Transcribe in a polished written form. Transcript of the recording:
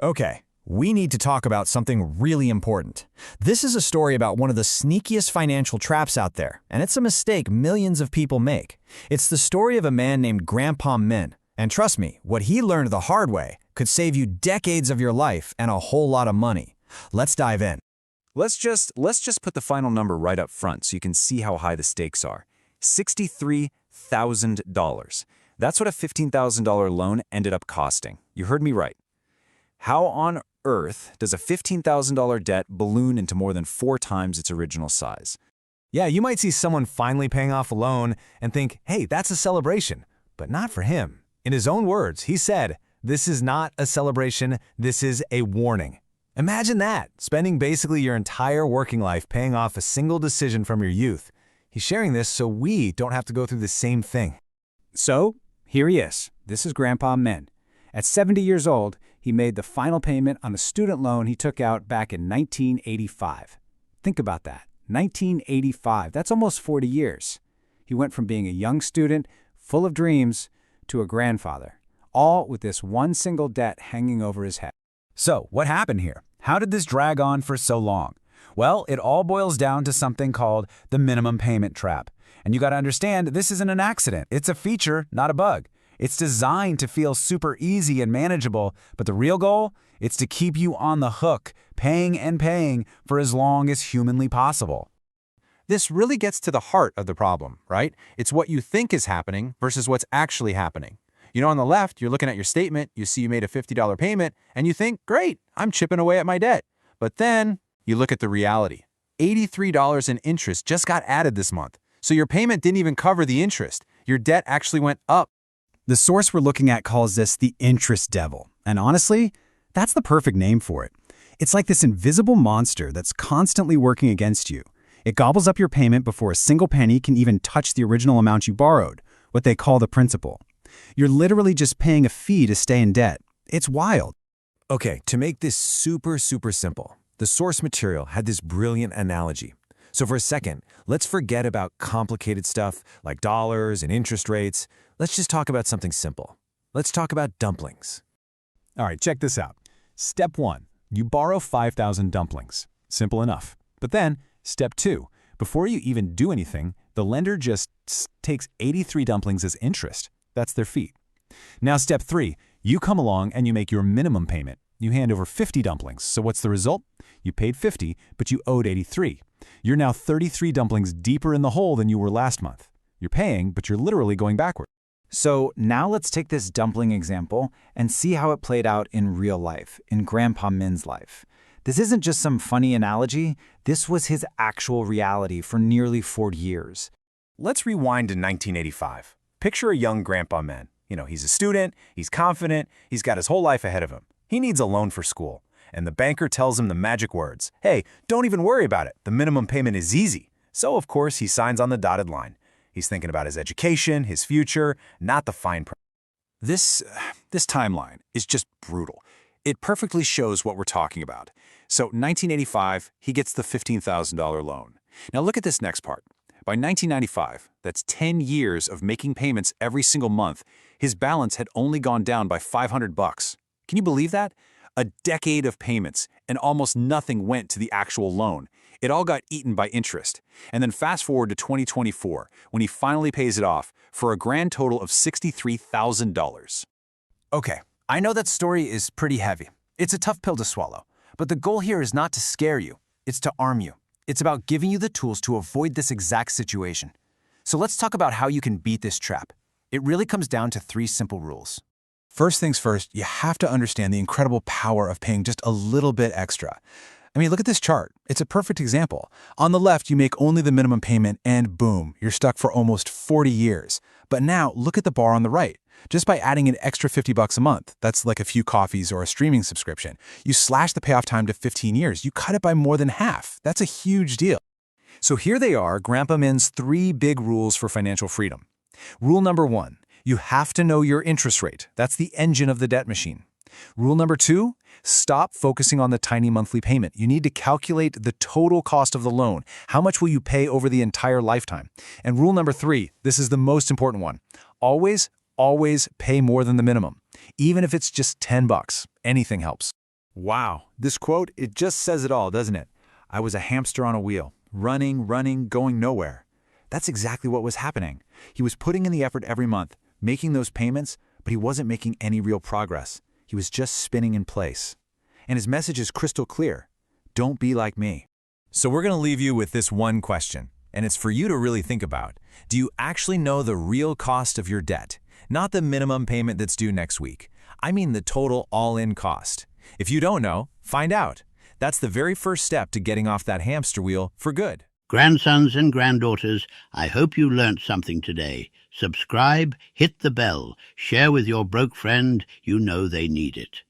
Okay, we need to talk about something really important. This is a story about one of the sneakiest financial traps out there, and it's a mistake millions of people make. It's the story of a man named Grandpa Min. And trust me, what he learned the hard way could save you decades of your life and a whole lot of money. Let's dive in. Let's just put the final number right up front so you can see how high the stakes are. $63,000. That's what a $15,000 loan ended up costing. You heard me right. How on earth does a $15,000 debt balloon into more than 4 times its original size? Yeah, you might see someone finally paying off a loan and think, hey, that's a celebration. But not for him. In his own words, he said, "This is not a celebration, this is a warning." Imagine that, spending basically your entire working life paying off a single decision from your youth. He's sharing this so we don't have to go through the same thing. So, here he is. This is Grandpa Min. At 70 years old, he made the final payment on a student loan he took out back in 1985. Think about that. 1985. That's almost 40 years. He went from being a young student, full of dreams, to a grandfather, all with this one single debt hanging over his head. So, what happened here? How did this drag on for so long? Well, it all boils down to something called the minimum payment trap. And you got to understand, this isn't an accident. It's a feature, not a bug. It's designed to feel super easy and manageable, but the real goal? It's to keep you on the hook, paying and paying for as long as humanly possible. This really gets to the heart of the problem, right? It's what you think is happening versus what's actually happening. You know, on the left, you're looking at your statement, you see you made a $50 payment, and you think, great, I'm chipping away at my debt. But then you look at the reality. $83 in interest just got added this month. So your payment didn't even cover the interest. Your debt actually went up. The source we're looking at calls this the interest devil. And honestly, that's the perfect name for it. It's like this invisible monster that's constantly working against you. It gobbles up your payment before a single penny can even touch the original amount you borrowed, what they call the principal. You're literally just paying a fee to stay in debt. It's wild. Okay, to make this super simple, the source material had this brilliant analogy. So for a second, let's forget about complicated stuff like dollars and interest rates. Let's just talk about something simple. Let's talk about dumplings. All right, check this out. Step 1, you borrow 5,000 dumplings. Simple enough. But then, step 2, before you even do anything, the lender just takes 83 dumplings as interest. That's their fee. Now step 3, you come along and you make your minimum payment. You hand over 50 dumplings. So what's the result? You paid 50, but you owed 83. You're now 33 dumplings deeper in the hole than you were last month. You're paying, but you're literally going backward. So now let's take this dumpling example and see how it played out in real life, in Grandpa Min's life. This isn't just some funny analogy. This was his actual reality for nearly 40 years. Let's rewind to 1985. Picture a young Grandpa Min. You know, he's a student, he's confident, he's got his whole life ahead of him. He needs a loan for school. And the banker tells him the magic words. Hey, don't even worry about it. The minimum payment is easy. So, of course, he signs on the dotted line. He's thinking about his education, his future, not the fine print. This timeline is just brutal. It perfectly shows what we're talking about. So 1985, he gets the $15,000 loan. Now look at this next part. By 1995, that's 10 years of making payments every single month, his balance had only gone down by $500. Can you believe that? A decade of payments, and almost nothing went to the actual loan. It all got eaten by interest. And then fast forward to 2024, when he finally pays it off, for a grand total of $63,000. Okay, I know that story is pretty heavy. It's a tough pill to swallow. But the goal here is not to scare you. It's to arm you. It's about giving you the tools to avoid this exact situation. So let's talk about how you can beat this trap. It really comes down to 3 simple rules. First things first, you have to understand the incredible power of paying just a little bit extra. I mean, look at this chart. It's a perfect example. On the left, you make only the minimum payment and boom, you're stuck for almost 40 years. But now look at the bar on the right. Just by adding an extra $50 a month, that's like a few coffees or a streaming subscription, you slash the payoff time to 15 years. You cut it by more than half. That's a huge deal. So here they are, Grandpa Min's 3 big rules for financial freedom. Rule number 1, you have to know your interest rate. That's the engine of the debt machine. Rule number 2, stop focusing on the tiny monthly payment. You need to calculate the total cost of the loan. How much will you pay over the entire lifetime? And rule number 3, this is the most important one. Always pay more than the minimum. Even if it's just $10, anything helps. Wow, this quote, it just says it all, doesn't it? I was a hamster on a wheel, running, going nowhere. That's exactly what was happening. He was putting in the effort every month, making those payments, but he wasn't making any real progress. He was just spinning in place. And his message is crystal clear. Don't be like me. So we're going to leave you with this one question, and it's for you to really think about. Do you actually know the real cost of your debt? Not the minimum payment that's due next week. I mean the total all-in cost. If you don't know, find out. That's the very first step to getting off that hamster wheel for good. Grandsons and granddaughters, I hope you learnt something today. Subscribe, hit the bell, share with your broke friend, you know they need it.